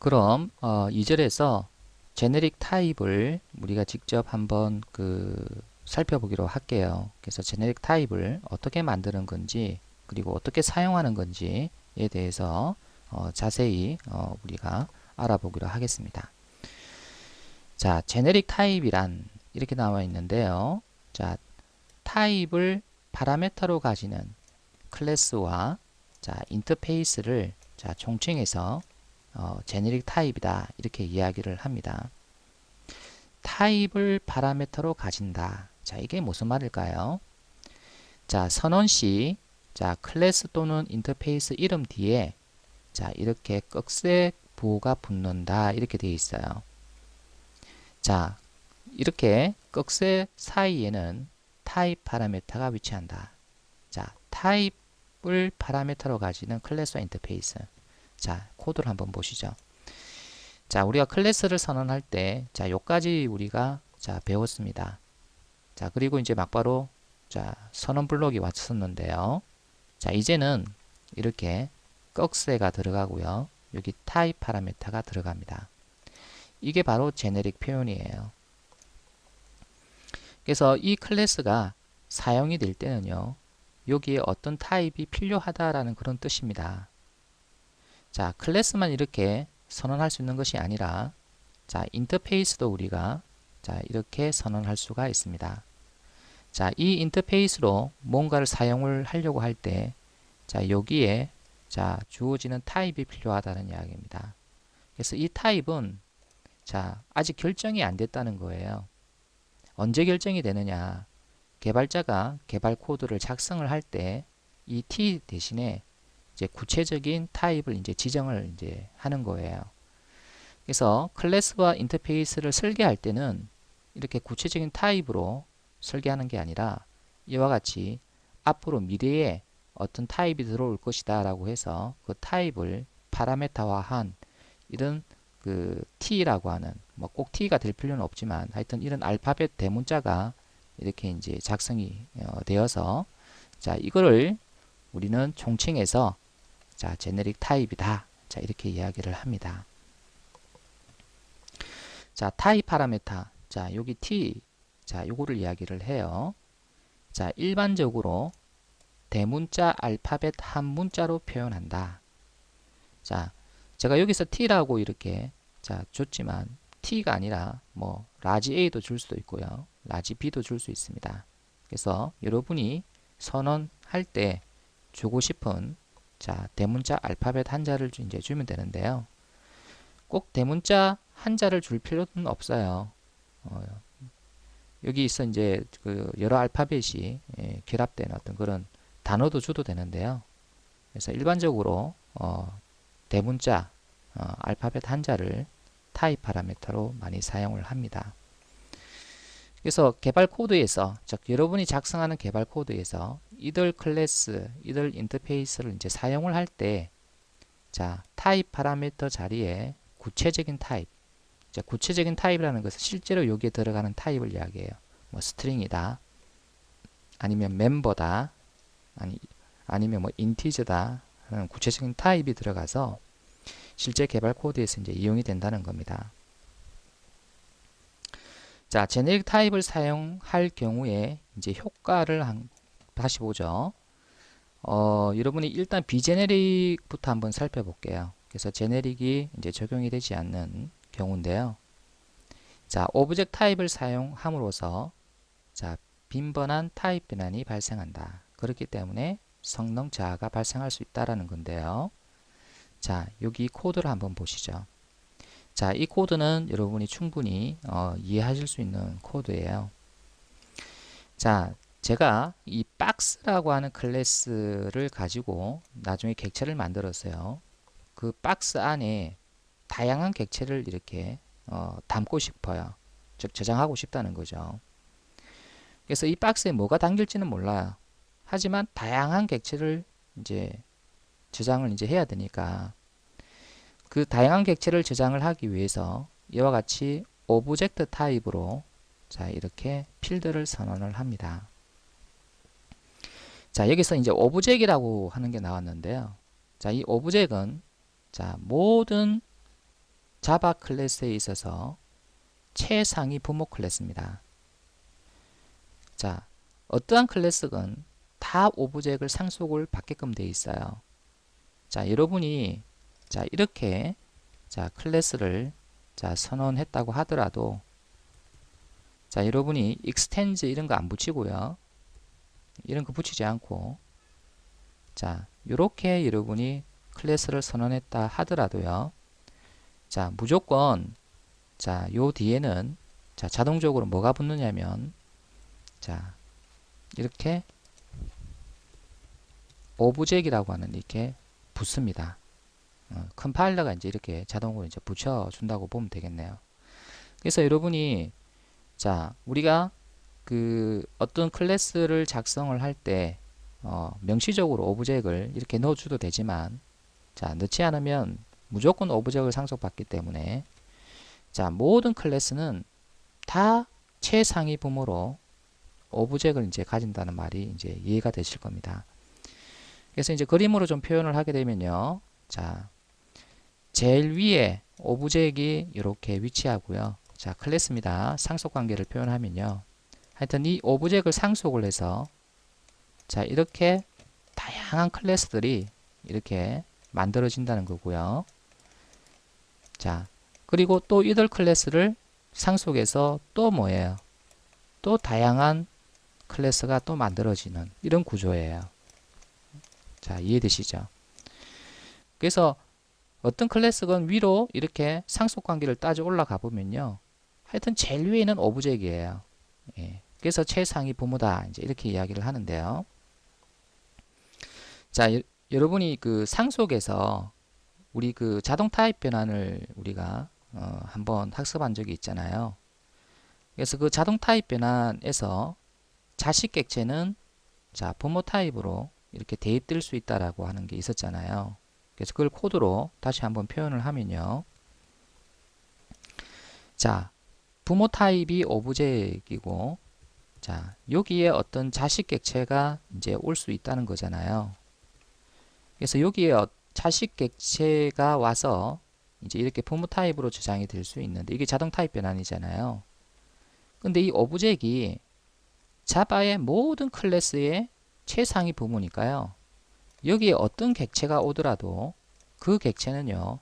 그럼 2절에서 제네릭 타입을 우리가 직접 한번 살펴보기로 할게요. 그래서 제네릭 타입을 어떻게 만드는 건지 그리고 어떻게 사용하는 건지에 대해서 자세히 우리가 알아보기로 하겠습니다. 자, 제네릭 타입이란 이렇게 나와 있는데요. 자, 타입을 파라메터로 가지는 클래스와 자, 인터페이스를 자, 총칭해서 제네릭 타입이다 이렇게 이야기를 합니다. 타입을 파라메터로 가진다. 자, 이게 무슨 말일까요? 자, 선언시 자, 클래스 또는 인터페이스 이름 뒤에 자, 이렇게 꺽쇠 부호가 붙는다 이렇게 되어 있어요. 자, 이렇게 꺽쇠 사이에는 타입 파라메터가 위치한다. 자, 타입을 파라메터로 가지는 클래스와 인터페이스. 자, 코드를 한번 보시죠. 자, 우리가 클래스를 선언할 때, 자, 요까지 우리가 자, 배웠습니다. 자, 그리고 이제 막바로 자, 선언 블록이 왔었는데요. 자, 이제는 이렇게 꺽쇠가 들어가고요. 여기 타입 파라메터가 들어갑니다. 이게 바로 제네릭 표현이에요. 그래서 이 클래스가 사용이 될 때는요. 여기에 어떤 타입이 필요하다라는 그런 뜻입니다. 자, 클래스만 이렇게 선언할 수 있는 것이 아니라 자, 인터페이스도 우리가 자, 이렇게 선언할 수가 있습니다. 자, 이 인터페이스로 뭔가를 사용을 하려고 할 때 자, 여기에 자, 주어지는 타입이 필요하다는 이야기입니다. 그래서 이 타입은 자, 아직 결정이 안 됐다는 거예요. 언제 결정이 되느냐? 개발자가 개발 코드를 작성을 할 때 이 t 대신에 이제 구체적인 타입을 이제 지정을 이제 하는 거예요. 그래서 클래스와 인터페이스를 설계할 때는 이렇게 구체적인 타입으로 설계하는 게 아니라 이와 같이 앞으로 미래에 어떤 타입이 들어올 것이다 라고 해서 그 타입을 파라메타화한 이런 t라고 하는 뭐 꼭 t가 될 필요는 없지만 하여튼 이런 알파벳 대문자가 이렇게 이제 작성이 되어서 자, 이거를 우리는 총칭해서 자, 제네릭 타입이다. 자, 이렇게 이야기를 합니다. 자, 타입 파라메타. 자, 여기 t. 자, 요거를 이야기를 해요. 자, 일반적으로 대문자 알파벳 한 문자로 표현한다. 자, 제가 여기서 t라고 이렇게 자, 줬지만 t가 아니라 뭐 라지 a도 줄 수도 있고요. 라지 b도 줄 수 있습니다. 그래서 여러분이 선언할 때 주고 싶은 자, 대문자 알파벳 한자를 이제 주면 되는데요. 꼭 대문자 한자를 줄 필요는 없어요. 여기 있어 이제 여러 알파벳이 결합된 어떤 그런 단어도 줘도 되는데요. 그래서 일반적으로 대문자 알파벳 한자를 타입 파라메터로 많이 사용을 합니다. 그래서 개발 코드에서 즉 여러분이 작성하는 개발 코드에서 이들 클래스, 이들 인터페이스를 이제 사용을 할 때 자, 타입 파라미터 자리에 구체적인 타입. 자, 구체적인 타입이라는 것은 실제로 여기에 들어가는 타입을 이야기해요. 뭐 스트링이다. 아니면 멤버다. 아니면 뭐 인티저다. 하는 구체적인 타입이 들어가서 실제 개발 코드에서 이제 이용이 된다는 겁니다. 자, 제네릭 타입을 사용할 경우에 이제 효과를 다시 보죠. 여러분이 일단 비제네릭부터 한번 살펴볼게요. 그래서 제네릭이 이제 적용이 되지 않는 경우인데요. 자, 오브젝트 타입을 사용함으로써 자, 빈번한 타입 변환이 발생한다. 그렇기 때문에 성능 저하가 발생할 수 있다라는 건데요. 자, 여기 코드를 한번 보시죠. 자, 이 코드는 여러분이 충분히 이해하실 수 있는 코드예요. 자, 제가 이 박스라고 하는 클래스를 가지고 나중에 객체를 만들었어요. 그 박스 안에 다양한 객체를 이렇게 담고 싶어요. 즉 저장하고 싶다는 거죠. 그래서 이 박스에 뭐가 담길지는 몰라요. 하지만 다양한 객체를 이제 저장을 이제 해야 되니까 그 다양한 객체를 저장을 하기 위해서 이와 같이 오브젝트 타입으로 자, 이렇게 필드를 선언을 합니다. 자, 여기서 이제 오브젝이라고 하는 게 나왔는데요. 자, 이 오브젝은 자, 모든 자바 클래스에 있어서 최상위 부모 클래스입니다. 자, 어떠한 클래스건 다 오브젝을 상속을 받게끔 되어 있어요. 자, 여러분이 자, 이렇게 자, 클래스를 자, 선언했다고 하더라도 자, 여러분이 extends 이런 거 안 붙이고요. 이런 거 붙이지 않고 자, 요렇게 여러분이 클래스를 선언했다 하더라도요. 자, 무조건 자, 요 뒤에는 자, 자동적으로 뭐가 붙느냐면 자, 이렇게 오브젝이라고 하는 이렇게 붙습니다. 컴파일러가 이제 이렇게 자동으로 이제 붙여준다고 보면 되겠네요. 그래서 여러분이 자, 우리가 그 어떤 클래스를 작성을 할 때 명시적으로 오브젝을 이렇게 넣어줘도 되지만 자, 넣지 않으면 무조건 오브젝을 상속받기 때문에 자, 모든 클래스는 다 최상위 부모로 오브젝을 이제 가진다는 말이 이제 이해가 되실 겁니다. 그래서 이제 그림으로 좀 표현을 하게 되면요. 자, 제일 위에 오브젝이 이렇게 위치하고요. 자, 클래스입니다. 상속 관계를 표현하면요. 하여튼 이 오브젝을 상속을 해서 자, 이렇게 다양한 클래스들이 이렇게 만들어진다는 거고요. 자, 그리고 또 이들 클래스를 상속해서 또 뭐예요? 또 다양한 클래스가 또 만들어지는 이런 구조예요. 자, 이해되시죠? 그래서 어떤 클래스건 위로 이렇게 상속 관계를 따져 올라가 보면요. 하여튼 제일 위에 있는 오브젝이에요. 예. 그래서 최상위 부모다. 이제 이렇게 이야기를 하는데요. 자, 여러분이 그 상속에서 우리 그 자동 타입 변환을 우리가 한번 학습한 적이 있잖아요. 그래서 그 자동 타입 변환에서 자식 객체는 자, 부모 타입으로 이렇게 대입될 수 있다라고 하는 게 있었잖아요. 그래서 그걸 코드로 다시 한번 표현을 하면요. 자, 부모 타입이 오브젝이고 자, 여기에 어떤 자식 객체가 이제 올 수 있다는 거잖아요. 그래서 여기에 자식 객체가 와서 이제 이렇게 부모 타입으로 저장이 될 수 있는데 이게 자동 타입 변환이잖아요. 근데 이 오브젝이 자바의 모든 클래스의 최상위 부모니까요. 여기에 어떤 객체가 오더라도 그 객체는요.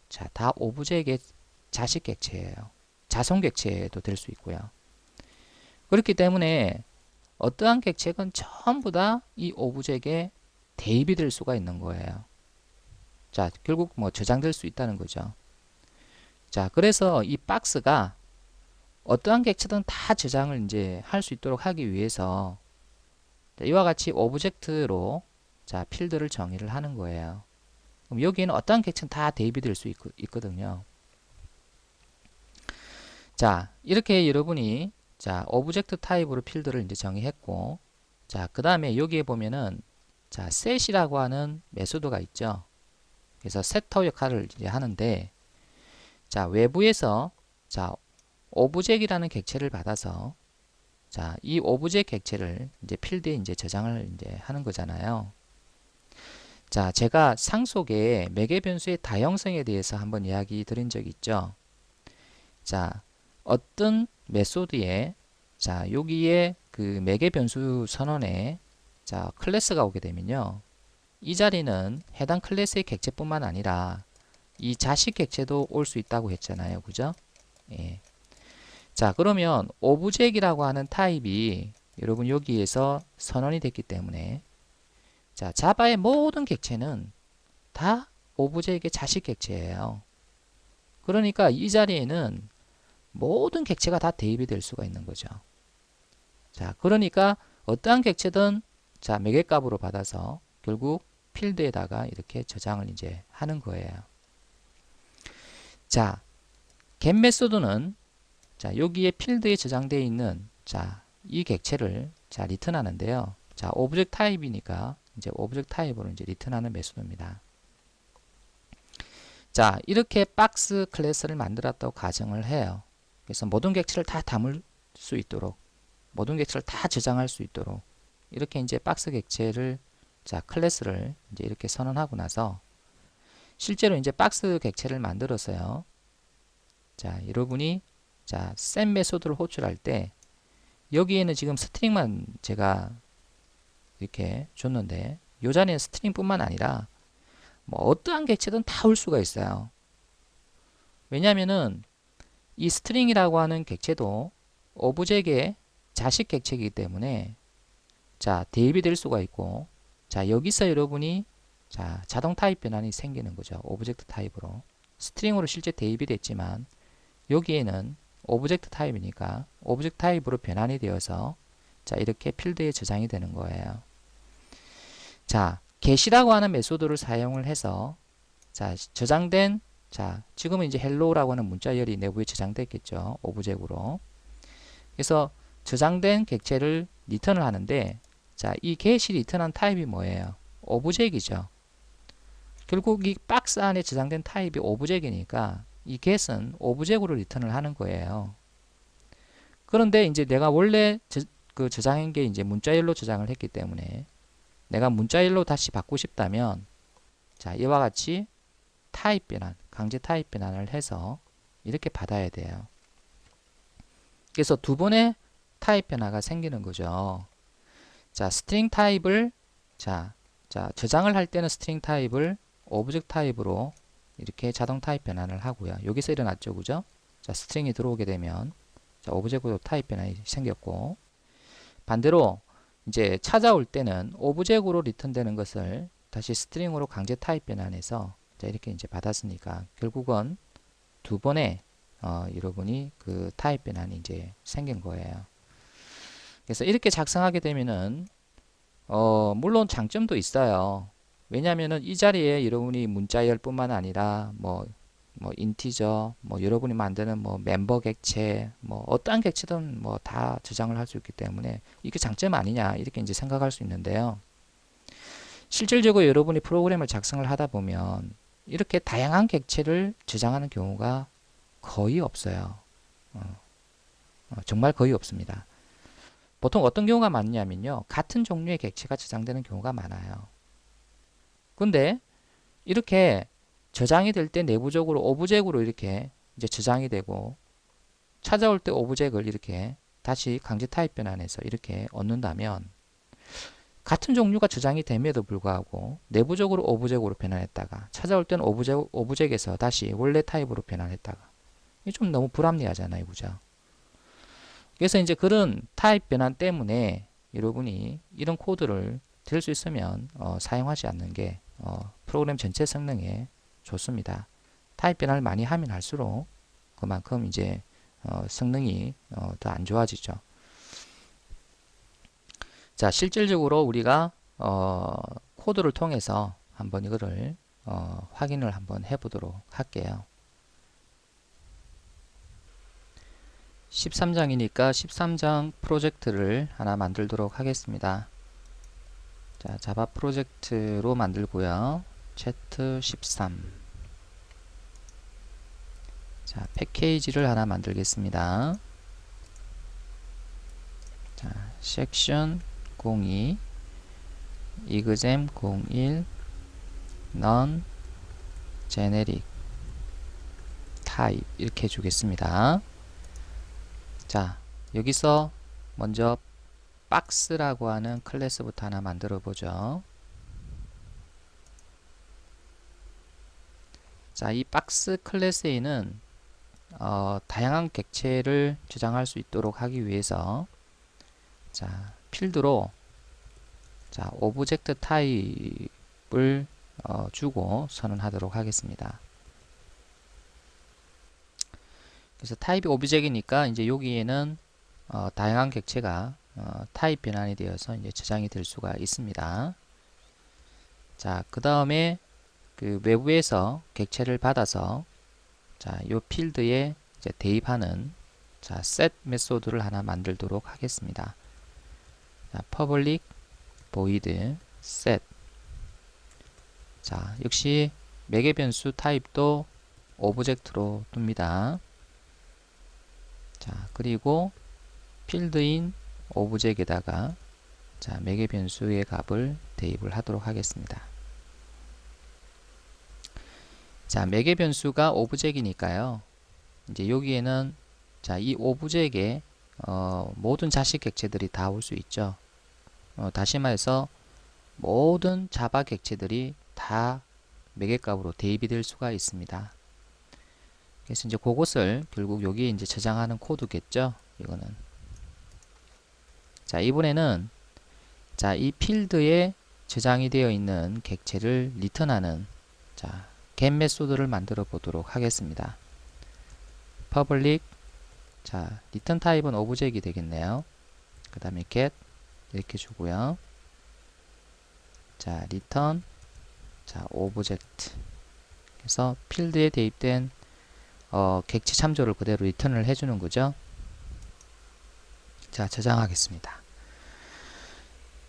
자, 다 오브젝의 자식 객체예요. 자손 객체도 될 수 있고요. 그렇기 때문에 어떠한 객체건 전부 다 이 오브젝에 대입이 될 수가 있는 거예요. 자, 결국 뭐 저장될 수 있다는 거죠. 자, 그래서 이 박스가 어떠한 객체든 다 저장을 이제 할 수 있도록 하기 위해서 이와 같이 오브젝트로 자, 필드를 정의를 하는 거예요. 그럼 여기에는 어떠한 객체는 다 대입이 될 수 있거든요. 자, 이렇게 여러분이 자, 오브젝트 타입으로 필드를 이제 정의했고, 자, 그 다음에 여기에 보면은 자, set이라고 하는 메소드가 있죠. 그래서 세터 역할을 이제 하는데, 자, 외부에서 자, 오브젝이라는 객체를 받아서 자, 이 오브젝 객체를 이제 필드에 이제 저장을 이제 하는 거잖아요. 자, 제가 상속의 매개 변수의 다형성에 대해서 한번 이야기 드린 적이 있죠. 자, 어떤 메소드에 자, 여기에 그 매개 변수 선언에 자, 클래스가 오게 되면요. 이 자리는 해당 클래스의 객체뿐만 아니라 이 자식 객체도 올 수 있다고 했잖아요. 그죠? 예. 자, 그러면 오브젝이라고 하는 타입이 여러분 여기에서 선언이 됐기 때문에 자, 자바의 모든 객체는 다 오브젝의 자식 객체예요. 그러니까 이 자리에는 모든 객체가 다 대입이 될 수가 있는 거죠. 자, 그러니까 어떠한 객체든 자, 매개값으로 받아서 결국 필드에다가 이렇게 저장을 이제 하는 거예요. 자, get 메소드는 자, 여기에 필드에 저장되어 있는 자, 이 객체를 자, 리턴하는데요. 자, 오브젝트 타입이니까 이제 오브젝트 타입으로 이제 리턴하는 메소드입니다. 자, 이렇게 박스 클래스를 만들었다고 가정을 해요. 그래서 모든 객체를 다 담을 수 있도록 모든 객체를 다 저장할 수 있도록 이렇게 이제 박스 객체를 자, 클래스를 이제 이렇게 선언하고 나서 실제로 이제 박스 객체를 만들어서요. 자, 여러분이 자, set 메소드를 호출할 때 여기에는 지금 스트링만 제가 이렇게 줬는데 요 자리에 스트링뿐만 아니라 뭐 어떠한 객체든 다 올 수가 있어요. 왜냐면은 이 스트링이라고 하는 객체도 오브젝의 자식 객체이기 때문에 자, 대입이 될 수가 있고 자, 여기서 여러분이 자, 자동 타입 변환이 생기는 거죠. 오브젝트 타입으로. 스트링으로 실제 대입이 됐지만 여기에는 오브젝트 타입이니까 오브젝트 타입으로 변환이 되어서 자, 이렇게 필드에 저장이 되는 거예요. 자, get이라고 하는 메소드를 사용을 해서 자, 저장된 자, 지금은 이제 hello라고 하는 문자열이 내부에 저장됐겠죠. 오브젝으로. 그래서 저장된 객체를 리턴을 하는데 자, 이 get이 리턴한 타입이 뭐예요? 오브젝이죠. 결국 이 박스 안에 저장된 타입이 오브젝이니까 이 get은 오브젝으로 리턴을 하는 거예요. 그런데 이제 내가 원래 저장한 게 이제 문자열로 저장을 했기 때문에 내가 문자열로 다시 받고 싶다면 자, 이와 같이 타입 변환, 강제 타입 변환을 해서 이렇게 받아야 돼요. 그래서 두 번의 타입 변화가 생기는 거죠. 자, 스트링 타입을 자, 저장을 할 때는 스트링 타입을 오브젝트 타입으로 이렇게 자동 타입 변환을 하고요. 여기서 일어났죠, 그죠? 자, 스트링이 들어오게 되면 자, 오브젝트로 타입 변환이 생겼고 반대로 이제 찾아올 때는 오브젝트로 리턴되는 것을 다시 스트링으로 강제 타입 변환해서 자, 이렇게 이제 받았으니까 결국은 두 번의 여러분이 그 타입 변환이 이제 생긴 거예요. 그래서 이렇게 작성하게 되면은 물론 장점도 있어요. 왜냐하면은 이 자리에 여러분이 문자열 뿐만 아니라 뭐 인티저, 뭐 여러분이 만드는 뭐 멤버 객체, 뭐 어떠한 객체든 뭐 다 저장을 할 수 있기 때문에 이게 장점 아니냐 이렇게 이제 생각할 수 있는데요. 실질적으로 여러분이 프로그램을 작성을 하다 보면 이렇게 다양한 객체를 저장하는 경우가 거의 없어요. 정말 거의 없습니다. 보통 어떤 경우가 많냐면요. 같은 종류의 객체가 저장되는 경우가 많아요. 근데 이렇게 저장이 될 때 내부적으로 오브젝으로 이렇게 이제 저장이 되고 찾아올 때 오브젝을 이렇게 다시 강제 타입 변환해서 이렇게 얻는다면 같은 종류가 저장이 됨에도 불구하고 내부적으로 오브젝으로 변환했다가 찾아올 때는 오브젝에서 다시 원래 타입으로 변환했다가 이게 좀 너무 불합리하잖아요, 그죠? 그래서 이제 그런 타입 변환 때문에 여러분이 이런 코드를 될 수 있으면 사용하지 않는 게 프로그램 전체 성능에 좋습니다. 타입 변환을 많이 하면 할수록 그만큼 이제 성능이 더 안 좋아지죠. 자, 실질적으로 우리가 코드를 통해서 한번 이거를 확인을 한번 해보도록 할게요. 13장이니까 13장 프로젝트를 하나 만들도록 하겠습니다. 자, 자바 프로젝트로 만들고요. 채트 13. 자, 패키지를 하나 만들겠습니다. 자, 섹션 02 이그잼 01 non generic type 이렇게 주겠습니다. 자, 여기서 먼저 박스라고 하는 클래스부터 하나 만들어 보죠. 자, 이 박스 클래스에는 다양한 객체를 저장할 수 있도록 하기 위해서 자, 필드로 자, 오브젝트 타입을 주고 선언하도록 하겠습니다. 그래서 타입이 오브젝이니까 이제 여기에는 다양한 객체가 타입 변환이 되어서 이제 저장이 될 수가 있습니다. 자, 그 다음에 그 외부에서 객체를 받아서 자, 요 필드에 이제 대입하는 자, set 메소드를 하나 만들도록 하겠습니다. 자, public void set. 자, 역시 매개 변수 타입도 오브젝트로 둡니다. 자, 그리고 필드인 오브젝에다가 자, 매개 변수의 값을 대입을 하도록 하겠습니다. 자, 매개 변수가 오브젝이니까요. 이제 여기에는 자, 이 오브젝에 모든 자식 객체들이 다 올 수 있죠. 다시 말해서 모든 자바 객체들이 다 매개값으로 대입이 될 수가 있습니다. 그래서 이제 그것을 결국 여기에 이제 저장하는 코드겠죠. 이거는. 자, 이번에는 자, 이 필드에 저장이 되어 있는 객체를 리턴하는 자, get 메소드를 만들어 보도록 하겠습니다. public 자, return 타입은 오브젝이 되겠네요. 그 다음에 get 이렇게 주고요. 자, return 자, 오브젝트 그래서 필드에 대입된 객체 참조를 그대로 리턴을 해주는 거죠. 자, 저장하겠습니다.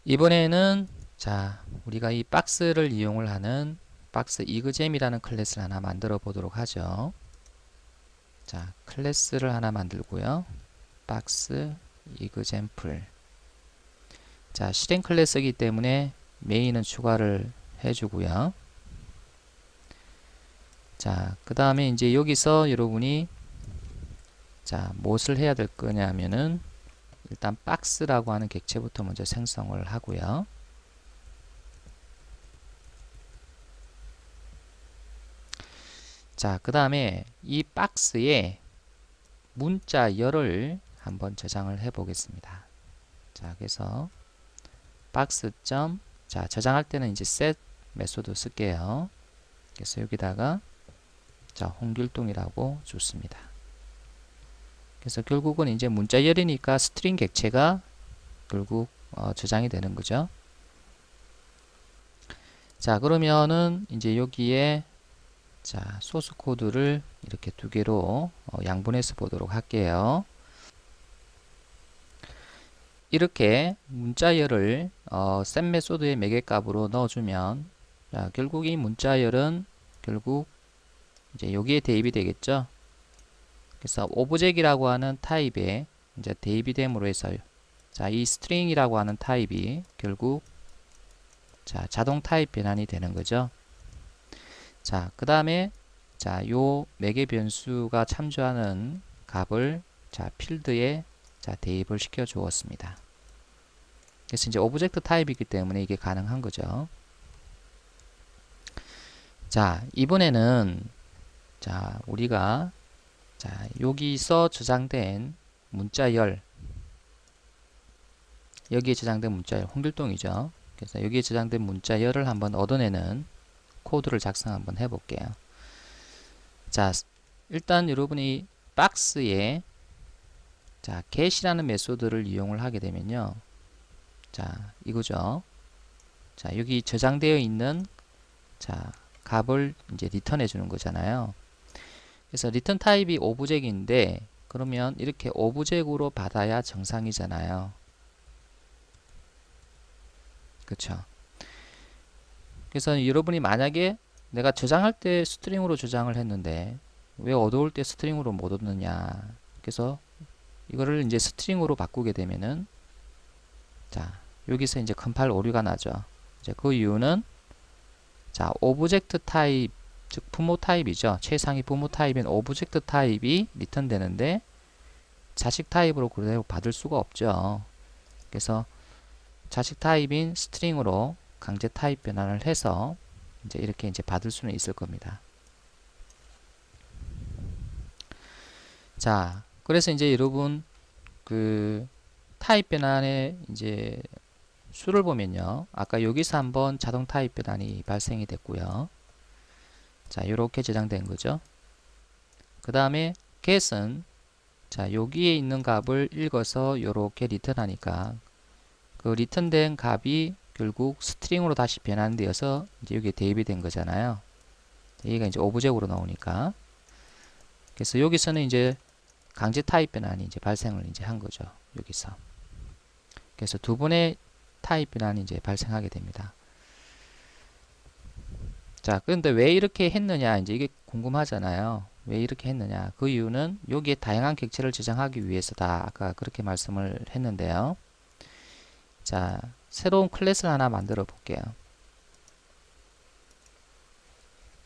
이번에는 자, 우리가 이 박스를 이용을 하는 박스 이그잼이라는 클래스를 하나 만들어 보도록 하죠. 자, 클래스를 하나 만들고요. 박스 이그잼플 자, 실행 클래스이기 때문에 메인은 추가를 해주고요. 자, 그 다음에 이제 여기서 여러분이 자, 무엇을 해야 될 거냐면은 일단 박스라고 하는 객체부터 먼저 생성을 하고요. 자, 그 다음에 이 박스에 문자열을 한번 저장을 해 보겠습니다. 자, 그래서 박스 점 자, 저장할 때는 이제 set 메소드 쓸게요. 그래서 여기다가 자, 홍길동이라고 줬습니다. 그래서 결국은 이제 문자열이니까 스트링 객체가 결국 저장이 되는 거죠. 자, 그러면은 이제 여기에 자, 소스 코드를 이렇게 두 개로 양분해서 보도록 할게요. 이렇게 문자열을 set 메소드의 매개값으로 넣어주면 자, 결국 이 문자열은 결국 이제 여기에 대입이 되겠죠. 그래서 오브젝이라고 하는 타입에 이제 대입이 됨으로 해서 자, 이 스트링이라고 하는 타입이 결국 자, 자동 타입 변환이 되는 거죠. 자, 그 다음에 자, 요 매개 변수가 참조하는 값을 자, 필드에 자, 대입을 시켜 주었습니다. 그래서 이제 오브젝트 타입이기 때문에 이게 가능한 거죠. 자, 이번에는 자, 우리가 자, 여기서 저장된 문자열 여기에 저장된 문자열 홍길동이죠. 그래서 여기에 저장된 문자열을 한번 얻어내는 코드를 작성 한번 해볼게요. 자, 일단 여러분이 박스에 자, get이라는 메소드를 이용을 하게 되면요. 자, 이거죠. 자, 여기 저장되어 있는 자, 값을 이제 리턴해 주는 거잖아요. 그래서 리턴 타입이 오브젝인데 그러면 이렇게 오브젝으로 받아야 정상이잖아요. 그쵸? 그래서 여러분이 만약에 내가 저장할 때 스트링으로 저장을 했는데 왜 얻어올 때 스트링으로 못 얻느냐. 그래서 이거를 이제 스트링으로 바꾸게 되면은 자, 여기서 이제 컴파일 오류가 나죠. 이제 그 이유는 자, 오브젝트 타입 즉 부모 타입이죠. 최상위 부모 타입인 오브젝트 타입이 리턴 되는데 자식 타입으로 그대로 받을 수가 없죠. 그래서 자식 타입인 스트링으로 강제 타입 변환을 해서 이제 이렇게 이제 받을 수는 있을 겁니다. 자, 그래서 이제 여러분 그 타입 변환의 이제 수를 보면요. 아까 여기서 한번 자동 타입 변환이 발생이 됐고요. 자, 이렇게 저장된 거죠. 그 다음에 get은 자, 여기에 있는 값을 읽어서 이렇게 리턴하니까 그 리턴된 값이 결국 스트링으로 다시 변환되어서 이제 여기에 대입이 된 거잖아요. 여기가 이제 오브젝으로 나오니까. 그래서 여기서는 이제 강제 타입 변환이 이제 발생을 이제 한 거죠. 여기서. 그래서 두 번의 타입 변환이 이제 발생하게 됩니다. 자, 그런데 왜 이렇게 했느냐, 이제 이게 궁금하잖아요. 왜 이렇게 했느냐. 그 이유는 여기에 다양한 객체를 저장하기 위해서다. 아까 그렇게 말씀을 했는데요. 자, 새로운 클래스를 하나 만들어 볼게요.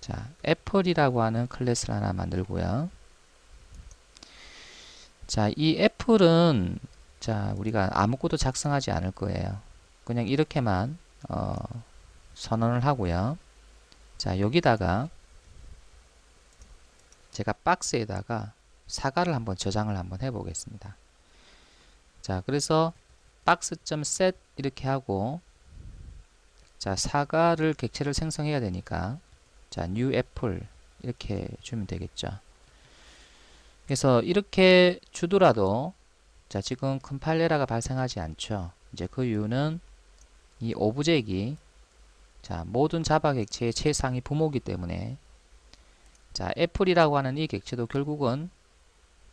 자, 애플이라고 하는 클래스를 하나 만들고요. 자, 이 애플은 자, 우리가 아무것도 작성하지 않을 거예요. 그냥 이렇게만 선언을 하고요. 자, 여기다가 제가 박스에다가 사과를 한번 저장을 한번 해 보겠습니다. 자, 그래서 박스.set 이렇게 하고, 자, 사과를 객체를 생성해야 되니까, 자, new apple 이렇게 주면 되겠죠. 그래서 이렇게 주더라도, 자, 지금 컴파일 에러가 발생하지 않죠. 이제 그 이유는 이 오브젝이, 자, 모든 자바 객체의 최상위 부모이기 때문에, 자, 애플이라고 하는 이 객체도 결국은,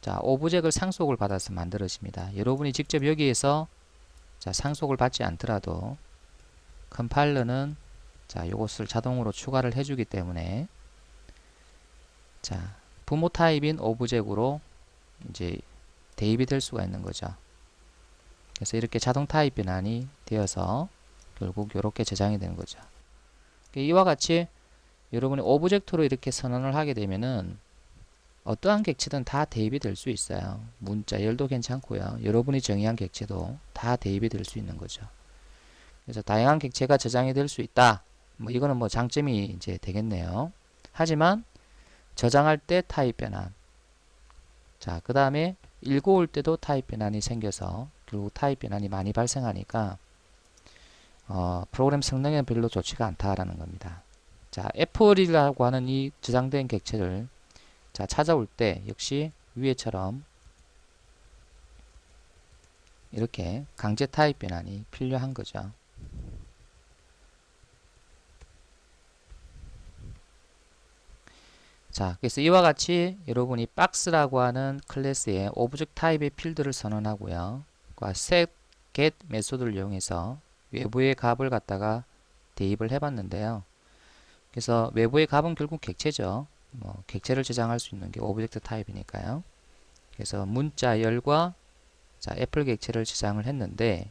자, 오브젝을 상속을 받아서 만들어집니다. 여러분이 직접 여기에서, 자, 상속을 받지 않더라도 컴파일러는, 자, 이것을 자동으로 추가를 해주기 때문에, 자, 부모 타입인 오브젝으로 이제 대입이 될 수가 있는 거죠. 그래서 이렇게 자동 타입 변환이 되어서 결국 이렇게 저장이 되는 거죠. 이와 같이 여러분이 오브젝트로 이렇게 선언을 하게 되면은 어떠한 객체든 다 대입이 될 수 있어요. 문자, 열도 괜찮고요. 여러분이 정의한 객체도 다 대입이 될 수 있는 거죠. 그래서 다양한 객체가 저장이 될 수 있다. 뭐 이거는 뭐 장점이 이제 되겠네요. 하지만 저장할 때 타입 변환. 자, 그 다음에 읽어올 때도 타입 변환이 생겨서 결국 타입 변환이 많이 발생하니까 프로그램 성능에 별로 좋지가 않다라는 겁니다. 자, 애플이라고 하는 이 저장된 객체를 자, 찾아올 때 역시 위에처럼 이렇게 강제 타입 변환이 필요한 거죠. 자, 그래서 이와 같이 여러분이 박스라고 하는 클래스의 오브젝트 타입의 필드를 선언하고요. set, get 메소드를 이용해서 외부의 값을 갖다가 대입을 해봤는데요. 그래서 외부의 값은 결국 객체죠. 뭐 객체를 저장할 수 있는 게 오브젝트 타입이니까요. 그래서 문자 열과 자, 애플 객체를 저장을 했는데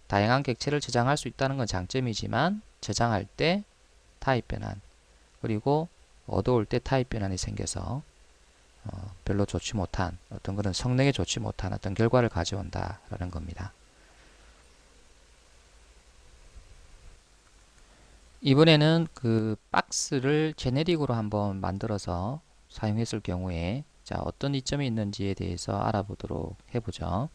다양한 객체를 저장할 수 있다는 건 장점이지만 저장할 때 타입 변환 그리고 얻어올 때 타입 변환이 생겨서 별로 좋지 못한 어떤 그런 성능에 좋지 못한 어떤 결과를 가져온다라는 겁니다. 이번에는 그 박스를 제네릭으로 한번 만들어서 사용했을 경우에 자, 어떤 이점이 있는지에 대해서 알아보도록 해보죠.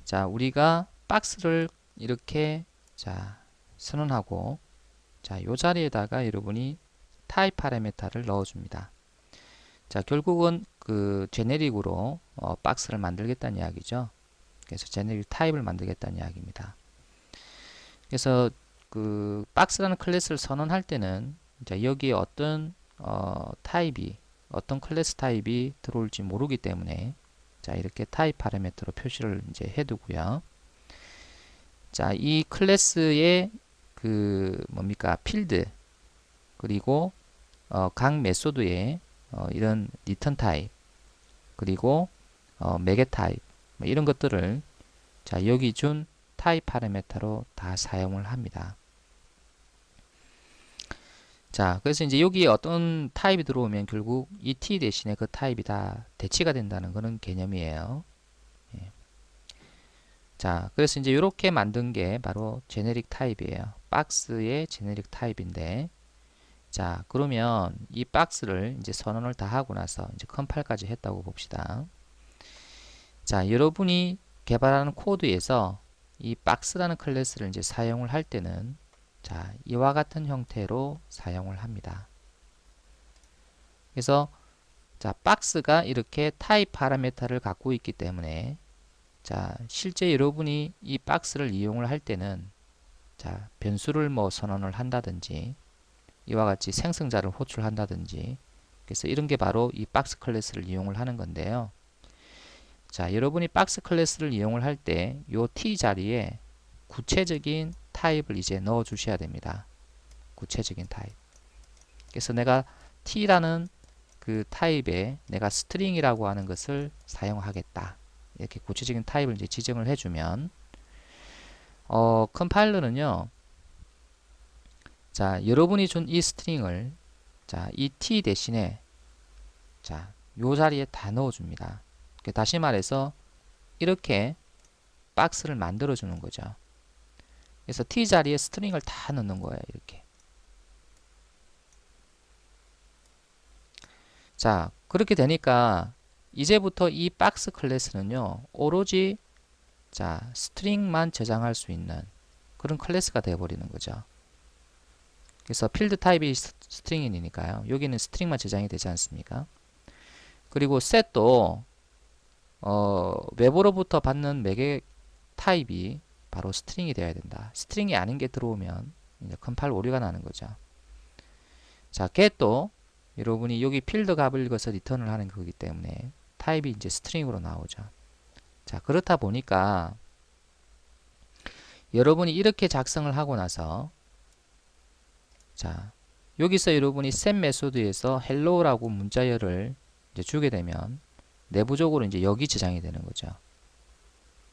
자, 우리가 박스를 이렇게 자, 선언하고 자, 요 자리에다가 여러분이 타입 파라미터를 넣어줍니다. 자, 결국은 그 제네릭으로 박스를 만들겠다는 이야기죠. 그래서 제네릭 타입을 만들겠다는 이야기입니다. 그래서 그 박스라는 클래스를 선언할 때는 자, 여기에 어떤 타입이 어떤 클래스 타입이 들어올지 모르기 때문에 자, 이렇게 타입 파라미터로 표시를 이제 해두고요. 자, 이 클래스의 그 뭡니까 필드 그리고 각 메소드에 이런 리턴 타입 그리고 매개 타입 뭐 이런 것들을 자, 여기 준 타입 파라미터로 다 사용을 합니다. 자, 그래서 이제 여기에 어떤 타입이 들어오면 결국 이 t 대신에 그 타입이 다 대치가 된다는 그런 개념이에요. 예. 자, 그래서 이제 이렇게 만든 게 바로 제네릭 타입이에요. 박스의 제네릭 타입인데, 자, 그러면 이 박스를 이제 선언을 다 하고 나서 이제 컴파일까지 했다고 봅시다. 자, 여러분이 개발하는 코드에서 이 박스라는 클래스를 이제 사용을 할 때는 자, 이와 같은 형태로 사용을 합니다. 그래서 자, 박스가 이렇게 타입 파라미터를 갖고 있기 때문에 자, 실제 여러분이 이 박스를 이용을 할 때는 자, 변수를 뭐 선언을 한다든지 이와 같이 생성자를 호출한다든지 그래서 이런 게 바로 이 박스 클래스를 이용을 하는 건데요. 자, 여러분이 박스 클래스를 이용을 할 때 요 t 자리에 구체적인 타입을 이제 넣어 주셔야 됩니다. 구체적인 타입. 그래서 내가 t라는 그 타입에 내가 스트링이라고 하는 것을 사용하겠다. 이렇게 구체적인 타입을 이제 지정을 해주면 컴파일러는요. 자, 여러분이 준 이 스트링을 자, 이 t 대신에 자, 요 자리에 다 넣어줍니다. 다시 말해서 이렇게 박스를 만들어 주는 거죠. 그래서 t 자리에 스트링을 다 넣는 거예요. 이렇게. 자, 그렇게 되니까 이제부터 이 박스 클래스는요, 오로지 자, 스트링만 저장할 수 있는 그런 클래스가 되어버리는 거죠. 그래서 필드 타입이 스트링이니까요. 여기는 스트링만 저장이 되지 않습니까? 그리고 set도 외부로부터 받는 매개 타입이 바로 스트링이 되어야 된다. 스트링이 아닌 게 들어오면 이제 컴파일 오류가 나는 거죠. 자, get도 여러분이 여기 필드 값을 읽어서 리턴을 하는 거기 때문에 타입이 이제 스트링으로 나오죠. 자, 그렇다 보니까 여러분이 이렇게 작성을 하고 나서 자, 여기서 여러분이 set 메소드에서 hello라고 문자열을 이제 주게 되면 내부적으로 이제 여기 저장이 되는 거죠.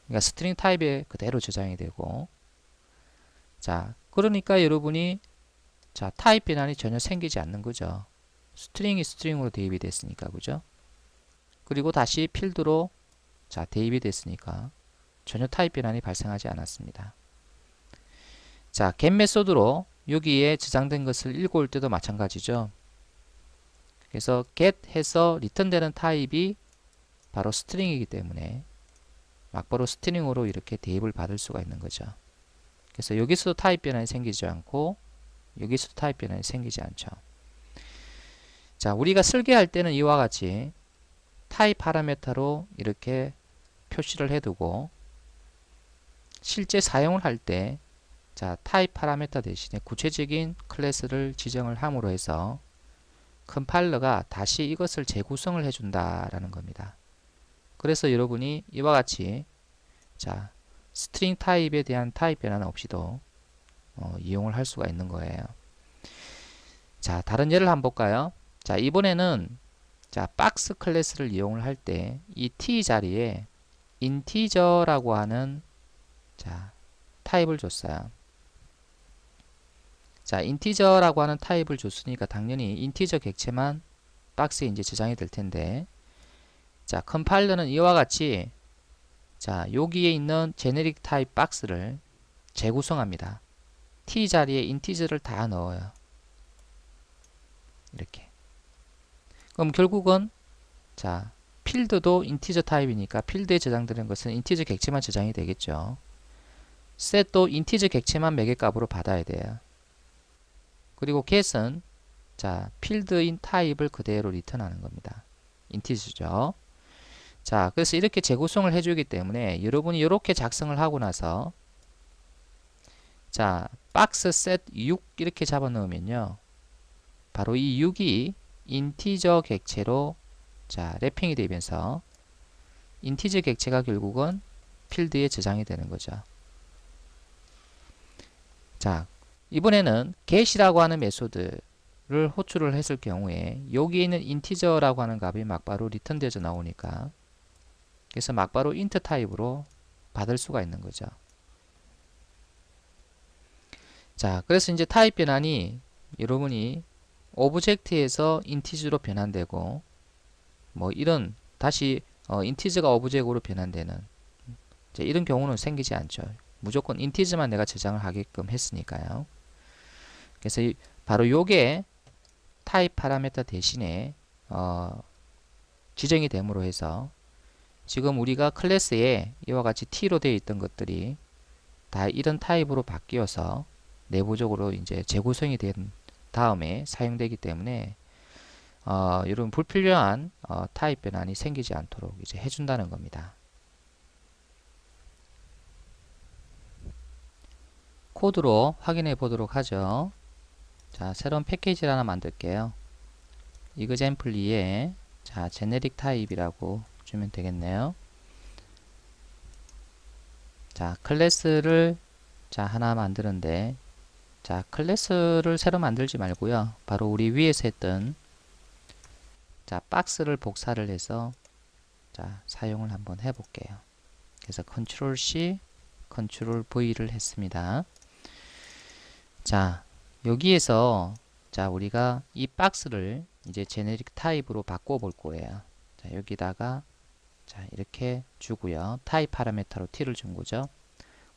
그러니까 스트링 타입에 그대로 저장이 되고, 자, 그러니까 여러분이 자, 타입 변환이 전혀 생기지 않는 거죠. 스트링이 스트링으로 대입이 됐으니까, 그죠? 그리고 다시 필드로 자, 대입이 됐으니까 전혀 타입 변환이 발생하지 않았습니다. 자, get 메소드로 여기에 저장된 것을 읽어올 때도 마찬가지죠. 그래서 get 해서 리턴되는 타입이 바로 스트링이기 때문에 막바로 스트링으로 이렇게 대입을 받을 수가 있는 거죠. 그래서 여기서도 타입 변환이 생기지 않고 여기서도 타입 변환이 생기지 않죠. 자, 우리가 설계할 때는 이와 같이 타입 파라메터로 이렇게 표시를 해두고 실제 사용을 할 때 자, 타입 파라메터 대신에 구체적인 클래스를 지정을 함으로 해서 컴파일러가 다시 이것을 재구성을 해준다라는 겁니다. 그래서 여러분이 이와 같이 자, 스트링 타입에 대한 타입 변환 없이도 이용을 할 수가 있는 거예요. 자, 다른 예를 한번 볼까요? 자, 이번에는 자, 박스 클래스를 이용을 할 때 이 t 자리에 인티저라고 하는 자, 타입을 줬어요. 자, 인티저라고 하는 타입을 줬으니까 당연히 인티저 객체만 박스에 이제 저장이 될 텐데, 자, 컴파일러는 이와 같이 자, 여기에 있는 제네릭 타입 박스를 재구성합니다. t 자리에 인티저를 다 넣어요. 이렇게. 그럼 결국은 자, 필드도 인티저 타입이니까 필드에 저장되는 것은 인티저 객체만 저장이 되겠죠. set도 인티저 객체만 매개값으로 받아야 돼요. 그리고 get은 자, 필드인 타입을 그대로 리턴하는 겁니다. 인티저죠. 자, 그래서 이렇게 재구성을 해주기 때문에 여러분이 이렇게 작성을 하고 나서 자, 박스 set 6 이렇게 잡아 넣으면요. 바로 이 6이 인티저 객체로 자, 래핑이 되면서 인티저 객체가 결국은 필드에 저장이 되는 거죠. 자, 이번에는 get이라고 하는 메소드를 호출을 했을 경우에 여기에 있는 인티저라고 하는 값이 막바로 리턴되어져 나오니까 그래서 막바로 int 타입으로 받을 수가 있는 거죠. 자, 그래서 이제 타입 변환이 여러분이 오브젝트에서 인티저로 변환되고 뭐 이런 다시 인티저가 오브젝트로 변환되는 이제 이런 경우는 생기지 않죠. 무조건 인티저만 내가 저장을 하게끔 했으니까요. 그래서 바로 요게 타입 파라미터 대신에 지정이 됨으로 해서 지금 우리가 클래스에 이와 같이 t로 되어 있던 것들이 다 이런 타입으로 바뀌어서 내부적으로 이제 재구성이 된 다음에 사용되기 때문에 이런 불필요한 타입 변환이 생기지 않도록 이제 해준다는 겁니다. 코드로 확인해 보도록 하죠. 자, 새로운 패키지를 하나 만들게요. example2에 자, 제네릭 타입이라고 주면 되겠네요. 자, 클래스를 자, 하나 만드는데 자, 클래스를 새로 만들지 말고요. 바로 우리 위에서 했던 자, 박스를 복사를 해서 자, 사용을 한번 해 볼게요. 그래서 컨트롤 C, 컨트롤 V를 했습니다. 자, 여기에서 자, 우리가 이 박스를 이제 제네릭 타입으로 바꿔 볼 거예요. 자, 여기다가 자, 이렇게 주고요. 타입 파라미터로 t를 준 거죠.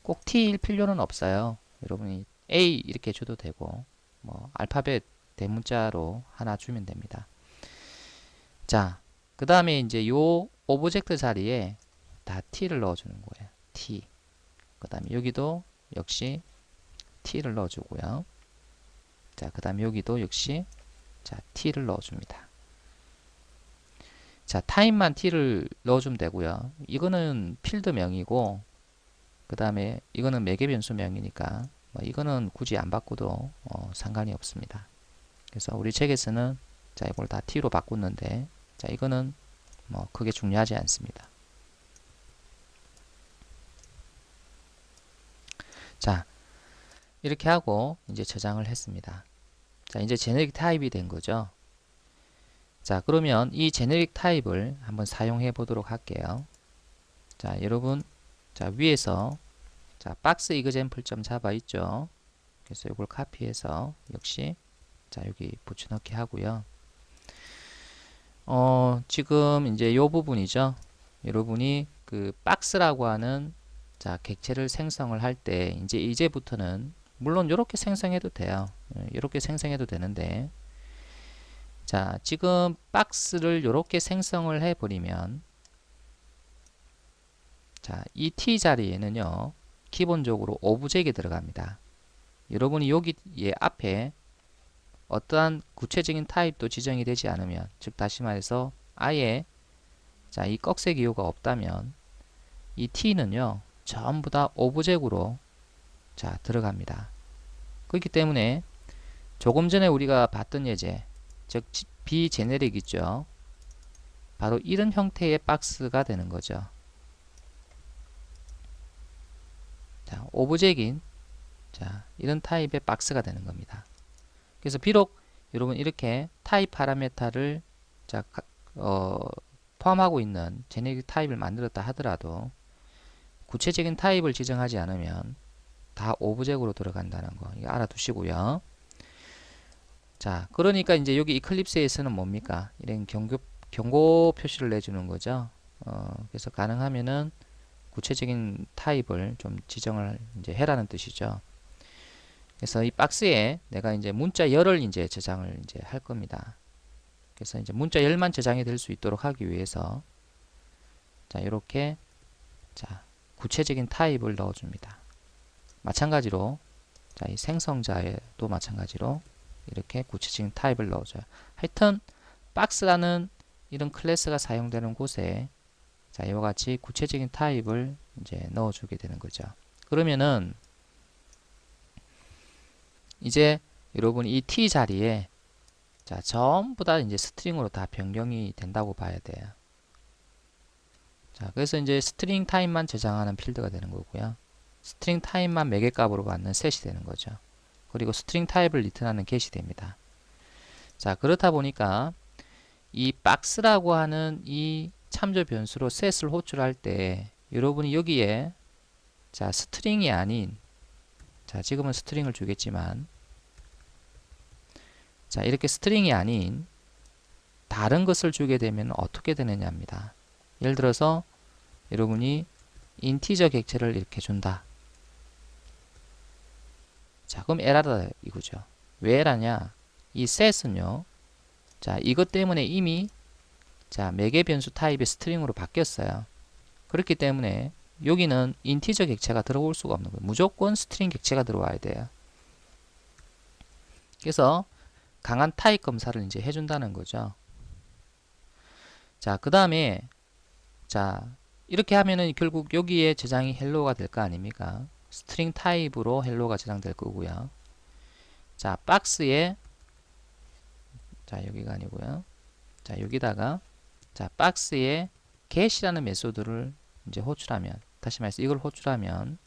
꼭 t일 필요는 없어요. 여러분이 a 이렇게 줘도 되고 뭐 알파벳 대문자로 하나 주면 됩니다. 자, 그 다음에 이제 요 오브젝트 자리에 다 t를 넣어주는 거예요. t. 그 다음에 여기도 역시 t를 넣어주고요. 자, 그 다음에 여기도 역시 자 t를 넣어줍니다. 자, 타입만 t를 넣어주면 되고요. 이거는 필드명이고 그 다음에 이거는 매개 변수명이니까 뭐 이거는 굳이 안 바꿔도 상관이 없습니다. 그래서 우리 책에서는 자 이걸 다 t로 바꿨는데 자 이거는 뭐 크게 중요하지 않습니다. 자, 이렇게 하고 이제 저장을 했습니다. 자, 이제 제네릭 타입이 된 거죠. 자, 그러면 이 제네릭 타입을 한번 사용해 보도록 할게요. 자, 여러분, 자, 위에서 자, 박스 example 자바 있죠. 그래서 이걸 카피해서 역시 자, 여기 붙여넣기 하고요. 지금 이제 요 부분이죠. 여러분이 그 박스라고 하는 자, 객체를 생성을 할 때 이제부터는 물론 이렇게 생성해도 돼요. 이렇게 생성해도 되는데 자, 지금 박스를 이렇게 생성을 해 버리면 자, 이 t 자리에는요. 기본적으로 오브젝이 들어갑니다. 여러분이 여기 앞에 어떠한 구체적인 타입도 지정이 되지 않으면 즉 다시 말해서 아예 자, 이 꺽쇠 기호가 없다면 이 t는요. 전부 다 오브젝으로 자, 들어갑니다. 그렇기 때문에 조금 전에 우리가 봤던 예제 즉 비제네릭 있죠. 바로 이런 형태의 박스가 되는 거죠. 자, 오브젝인 자, 이런 타입의 박스가 되는 겁니다. 그래서 비록 여러분 이렇게 타입 파라메타를 자, 포함하고 있는 제네릭 타입을 만들었다 하더라도 구체적인 타입을 지정하지 않으면 다 오브젝으로 들어간다는 거 이거 알아두시고요. 자, 그러니까 이제 여기 이클립스에서는 뭡니까? 이런 경고 표시를 내주는 거죠. 그래서 가능하면은 구체적인 타입을 좀 지정을 이제 해라는 뜻이죠. 그래서 이 박스에 내가 이제 문자 열을 이제 저장을 이제 할 겁니다. 그래서 이제 문자 열만 저장이 될 수 있도록 하기 위해서 자, 이렇게 자, 구체적인 타입을 넣어줍니다. 마찬가지로 자, 이 생성자에도 마찬가지로 이렇게 구체적인 타입을 넣어줘요. 하여튼 박스라는 이런 클래스가 사용되는 곳에 자, 이와 같이 구체적인 타입을 이제 넣어주게 되는 거죠. 그러면은 이제 여러분 이 t 자리에 자, 전부 다 이제 스트링으로 다 변경이 된다고 봐야 돼요. 자, 그래서 이제 스트링 타입만 저장하는 필드가 되는 거고요. 스트링 타입만 매개 값으로 받는 셋이 되는 거죠. 그리고 스트링 타입을 리턴하는 get이 됩니다. 자, 그렇다 보니까 이 박스라고 하는 이 참조 변수로 set을 호출할 때 여러분이 여기에 자, 스트링이 아닌 자, 지금은 스트링을 주겠지만 자, 이렇게 스트링이 아닌 다른 것을 주게 되면 어떻게 되느냐입니다. 예를 들어서 여러분이 인티저 객체를 이렇게 준다. 자, 그럼 에라다 이거죠. 왜 에라냐? 이 set은요. 자, 이것 때문에 이미 자, 매개 변수 타입의 스트링으로 바뀌었어요. 그렇기 때문에 여기는 인티저 객체가 들어올 수가 없는 거예요. 무조건 스트링 객체가 들어와야 돼요. 그래서 강한 타입 검사를 이제 해준다는 거죠. 자, 그 다음에 자, 이렇게 하면은 결국 여기에 저장이 헬로가 될 거 아닙니까? 스트링 타입으로 헬로가 저장될 거고요. 자, 박스에 자, 여기가 아니고요. 자, 여기다가 자, 박스에 get이라는 메소드를 이제 호출하면 다시 말해서 이걸 호출하면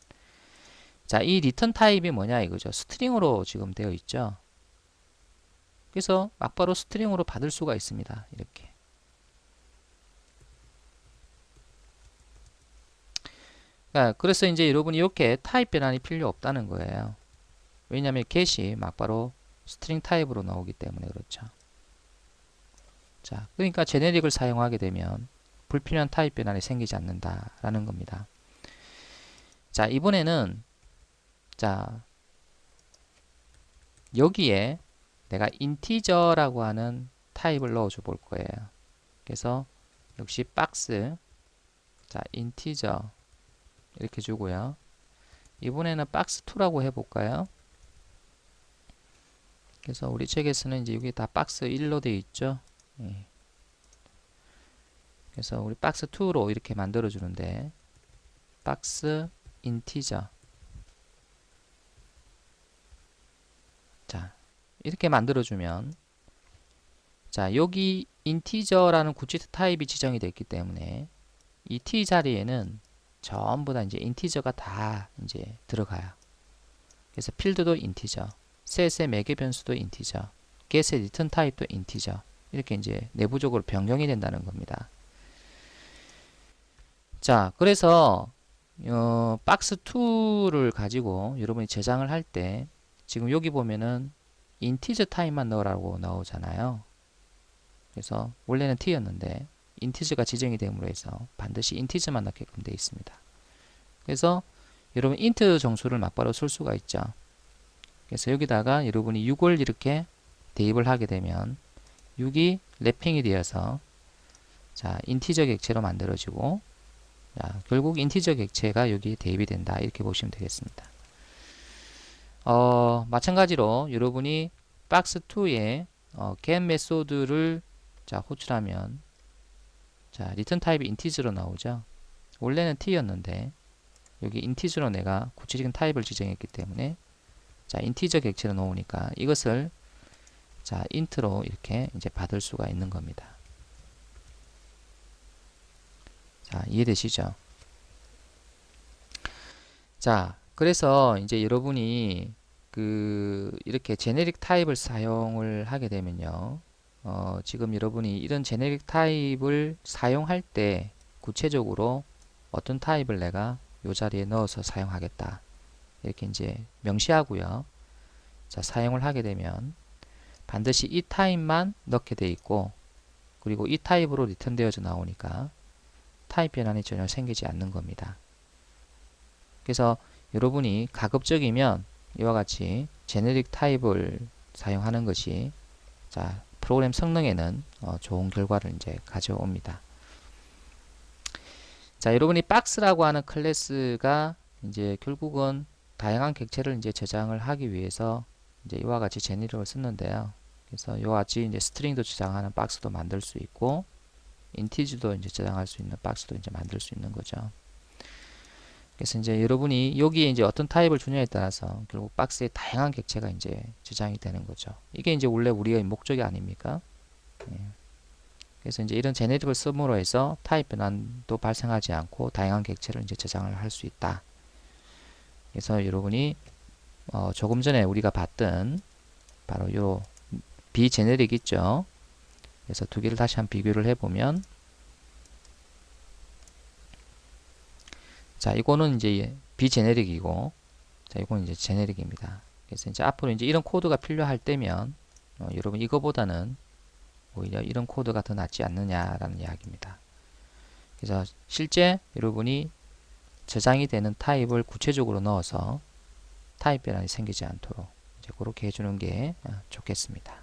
자, 이 리턴 타입이 뭐냐 이거죠. 스트링으로 지금 되어 있죠. 그래서 막바로 스트링으로 받을 수가 있습니다. 이렇게. 그래서 이제 여러분이 이렇게 타입 변환이 필요 없다는 거예요. 왜냐하면 get이 막바로 스트링 타입으로 나오기 때문에 그렇죠. 자, 그러니까 제네릭을 사용하게 되면 불필요한 타입 변환이 생기지 않는다라는 겁니다. 자, 이번에는 자, 여기에 내가 인티저라고 하는 타입을 넣어줘 볼 거예요. 그래서 역시 박스, 자, 인티저 이렇게 주고요. 이번에는 박스2라고 해볼까요? 그래서 우리 책에서는 이제 여기 다 박스 1로 되어 있죠. 예. 그래서 우리 박스2로 이렇게 만들어 주는데, 박스 인티저. 자, 이렇게 만들어 주면, 자, 여기 인티저라는 구체트 타입이 지정이 됐기 때문에 이 t 자리에는 전부 다 이제 인티저가 다 이제 들어가요. 그래서 필드도 인티저, 셋의 매개 변수도 인티저, get의 리턴 타입도 인티저. 이렇게 이제 내부적으로 변경이 된다는 겁니다. 자, 그래서 박스2를 가지고 여러분이 저장을 할 때 지금 여기 보면은 인티저 타입만 넣으라고 나오잖아요. 그래서 원래는 t였는데 인티저가 지정이 됨으로 해서 반드시 인티저만 넣게끔 되어 있습니다. 그래서 여러분 인트 정수를 막바로 쓸 수가 있죠. 그래서 여기다가 여러분이 6을 이렇게 대입을 하게 되면 6이 랩핑이 되어서 자, 인티저 객체로 만들어지고, 자, 결국 인티저 객체가 여기에 대입이 된다 이렇게 보시면 되겠습니다. 마찬가지로 여러분이 박스2에 get 메소드를 자, 호출하면 자, 리턴 타입이 인티저로 나오죠. 원래는 t였는데 여기 인티저로 내가 구체적인 타입을 지정했기 때문에 자, 인티저 객체로 놓으니까 이것을 자, int로 이렇게 이제 받을 수가 있는 겁니다. 자, 이해되시죠? 자, 그래서 이제 여러분이 이렇게 제네릭 타입을 사용을 하게 되면요. 지금 여러분이 이런 제네릭 타입을 사용할 때 구체적으로 어떤 타입을 내가 이 자리에 넣어서 사용하겠다. 이렇게 이제 명시하고요. 자, 사용을 하게 되면 반드시 이 타입만 넣게 돼 있고, 그리고 이 타입으로 리턴 되어져 나오니까 타입 변환이 전혀 생기지 않는 겁니다. 그래서 여러분이 가급적이면 이와 같이 제네릭 타입을 사용하는 것이 자, 프로그램 성능에는 좋은 결과를 이제 가져옵니다. 자, 여러분이 박스라고 하는 클래스가 이제 결국은 다양한 객체를 이제 저장을 하기 위해서 이제 이와 같이 제네릭을 쓰는데요. 그래서 이와 같이 이제 스트링도 저장하는 박스도 만들 수 있고, 인티지도 이제 저장할 수 있는 박스도 이제 만들 수 있는 거죠. 그래서 이제 여러분이 여기에 이제 어떤 타입을 주냐에 따라서 결국 박스에 다양한 객체가 이제 저장이 되는 거죠. 이게 이제 원래 우리의 목적이 아닙니까? 예. 그래서 이제 이런 제네릭을 쓰므로 해서 타입 변환도 발생하지 않고 다양한 객체를 이제 저장을 할 수 있다. 그래서 여러분이 조금 전에 우리가 봤던 바로 요 비제네릭 있죠. 그래서 두 개를 다시 한번 비교를 해보면, 자, 이거는 이제 비제네릭이고, 자, 이거는 이제 제네릭입니다. 그래서 이제 앞으로 이제 이런 코드가 필요할 때면 여러분 이거보다는 오히려 이런 코드가 더 낫지 않느냐라는 이야기입니다. 그래서 실제 여러분이 저장이 되는 타입을 구체적으로 넣어서 타입 변환이 생기지 않도록 이제 그렇게 해주는 게 좋겠습니다.